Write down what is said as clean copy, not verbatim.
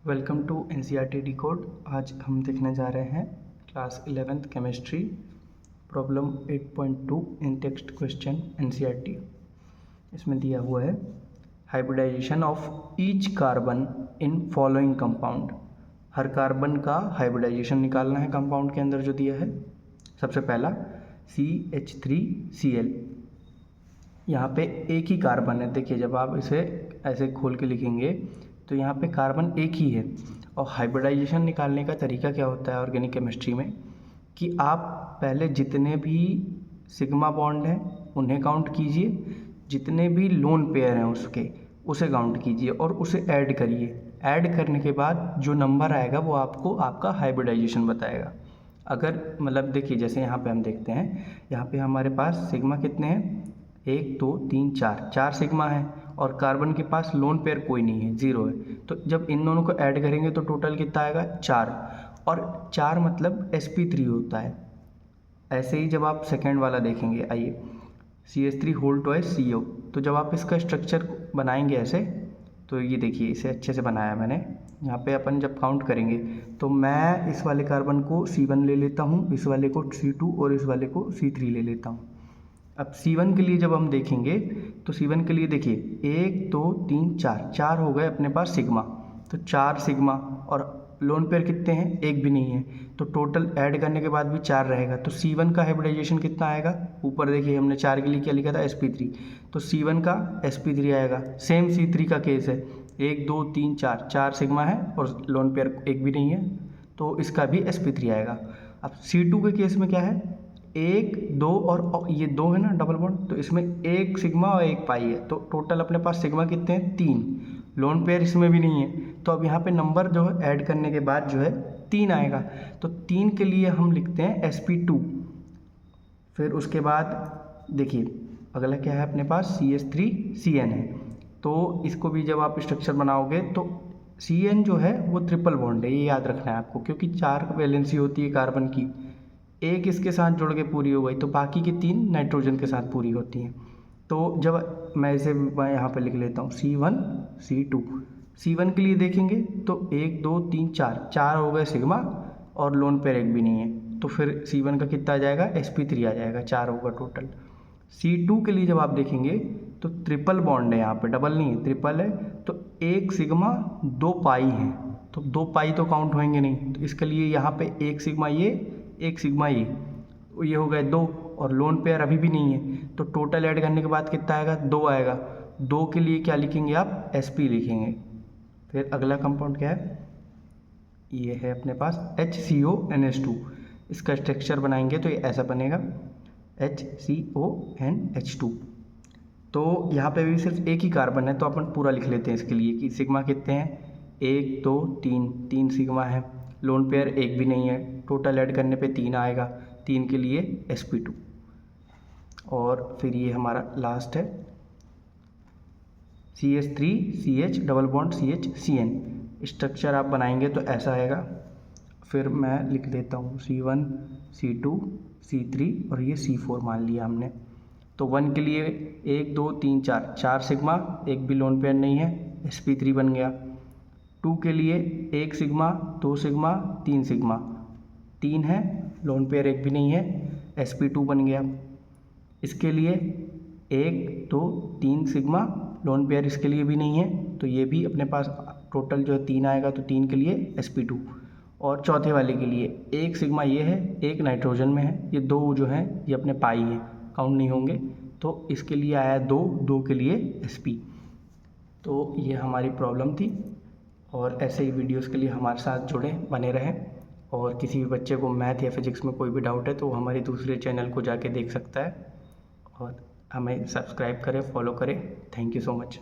Welcome to NCERT decode. आज हम देखने जा रहे हैं class 11th chemistry problem 8.2 in text question NCERT। इसमें दिया हुआ है hybridisation of each carbon in following compound. हर कार्बन का हाइब्रिडाइजेशन निकालना है कंपाउंड के अंदर जो दिया है। सबसे पहला CH3Cl। यहाँ पे एक ही कार्बन है। देखिए जब आप इसे ऐसे खोल के लिखेंगे तो यहाँ पे कार्बन एक ही है। और हाइब्रिडाइजेशन निकालने का तरीका क्या होता है ऑर्गेनिक केमिस्ट्री में कि आप पहले जितने भी सिग्मा बॉन्ड हैं उन्हें काउंट कीजिए, जितने भी लोन पेयर हैं उसे काउंट कीजिए और उसे ऐड करिए। ऐड करने के बाद जो नंबर आएगा वो आपको आपका हाइब्रिडाइजेशन बताएगा। अगर मतलब देखिए जैसे यहाँ पे हम देखते हैं, यहाँ पे हमारे पास सिग्मा कितने हैं, 1 2 3 4 सिग्मा है और कार्बन के पास लोन पेयर कोई नहीं है, 0 है। तो जब इन दोनों को ऐड करेंगे तो टोटल कितना आएगा, 4। और 4 मतलब sp3 होता है। ऐसे ही जब आप सेकेंड वाला देखेंगे, आइए CH3 होल ट्वाइस CO। तो जब आप इसका स्ट्रक्चर बनाएंगे ऐसे, तो ये देखिए इसे अच्छे से बनाया मैंने। यहाँ पे अपन जब काउंट करेंगे तो मैं इस वाले कार्बन को C1 ले लेता हूँ, इस वाले को C2 और इस वाले को C3 ले लेता हूँ। अब C1 के लिए जब हम देखेंगे तो C1 के लिए देखिए 1 2 3 4 हो गए अपने पास सिग्मा। तो 4 सिग्मा और लोन पेयर कितने हैं, एक भी नहीं है। तो टोटल ऐड करने के बाद भी 4 रहेगा। तो C1 का हाइब्रिडाइजेशन कितना आएगा, ऊपर देखिए हमने 4 के लिए क्या लिखा था, sp3। तो C1 का sp3 आएगा। सेम C3 का केस है, 1 2 3 4 सिग्मा है और लोन पेयर एक भी नहीं है, तो इसका भी sp3 आएगा। अब C2 के केस में क्या है, 1 2 और ये 2 है ना डबल बॉन्ड, तो इसमें 1 सिग्मा और 1 पाई है। तो टोटल अपने पास सिग्मा कितने हैं, 3। लोन पेयर इसमें भी नहीं है। तो अब यहाँ पे नंबर जो है ऐड करने के बाद जो है 3 आएगा। तो 3 के लिए हम लिखते हैं sp2। फिर उसके बाद देखिए अगला क्या है अपने पास, CH3Cn है। तो इसको भी जब आप स्ट्रक्चर बनाओगे तो Cn जो है वो ट्रिपल बॉन्ड है, ये याद रखना है आपको, क्योंकि 4 वैलेंसी होती है कार्बन की। एक इसके साथ जुड़ के पूरी हो गई तो बाकी की 3 नाइट्रोजन के साथ पूरी होती हैं। तो जब मैं इसे यहाँ पे लिख लेता हूँ C1 C2। C1 के लिए देखेंगे तो 1 2 3 4 हो गए सिग्मा और लोन पेयर एक भी नहीं है। तो फिर C1 का कितना आ जाएगा, sp3 आ जाएगा, 4 होगा टोटल। C2 के लिए जब आप देखेंगे तो ट्रिपल बॉन्ड है, यहाँ पे डबल नहीं है, ट्रिपल है। तो 1 सिग्मा 2 पाई है, तो 2 पाई तो काउंट होंगे नहीं। तो इसके लिए यहाँ पे 1 सिग्मा ये, 1 सिग्मा ये हो गए 2 और लोन पेयर अभी भी नहीं है। तो टोटल ऐड करने के बाद कितना आएगा, 2 आएगा। 2 के लिए क्या लिखेंगे आप, sp लिखेंगे। फिर अगला कंपाउंड क्या है, ये है अपने पास HCONH2। इसका स्ट्रक्चर बनाएंगे तो ये ऐसा बनेगा HCONH2। तो यहाँ पे भी सिर्फ एक ही कार्बन है, तो अपन पूरा लिख लेते हैं इसके लिए कि सिग्मा कितने हैं, 1 2 3 सिग्मा है, लोन पेयर एक भी नहीं है। टोटल ऐड करने पे 3 आएगा, 3 के लिए sp2। और फिर ये हमारा लास्ट है CH3CH double bond CHCN। Structure आप बनाएंगे तो ऐसा आएगा। फिर मैं लिख लेता हूँ C1 C2 C3 और ये C4 मान लिया हमने। तो 1 के लिए 1 2 3 4 सिग्मा, एक भी लोन पेयर नहीं है, sp3 बन गया। 2 के लिए 1 सिग्मा 2 सिग्मा 3 सिग्मा, 3 है, लोन पेयर एक भी नहीं है, sp2 बन गया। इसके लिए 1 2 3 सिग्मा, लोन पेयर इसके लिए भी नहीं है, तो ये भी अपने पास टोटल जो है 3 आएगा। तो 3 के लिए sp2। और चौथे वाले के लिए 1 सिग्मा ये है, 1 नाइट्रोजन में है, ये 2 जो हैं ये अपने पाई है, काउंट नहीं होंगे। तो इसके लिए आया 2 के लिए sp। तो ये हमारी प्रॉब्लम थी। और ऐसे ही वीडियोस के लिए हमारे साथ जुड़ें, बने रहें। और किसी भी बच्चे को मैथ या फिज़िक्स में कोई भी डाउट है तो वो हमारे दूसरे चैनल को जाके देख सकता है। और हमें सब्सक्राइब करें, फॉलो करें। Thank you so much.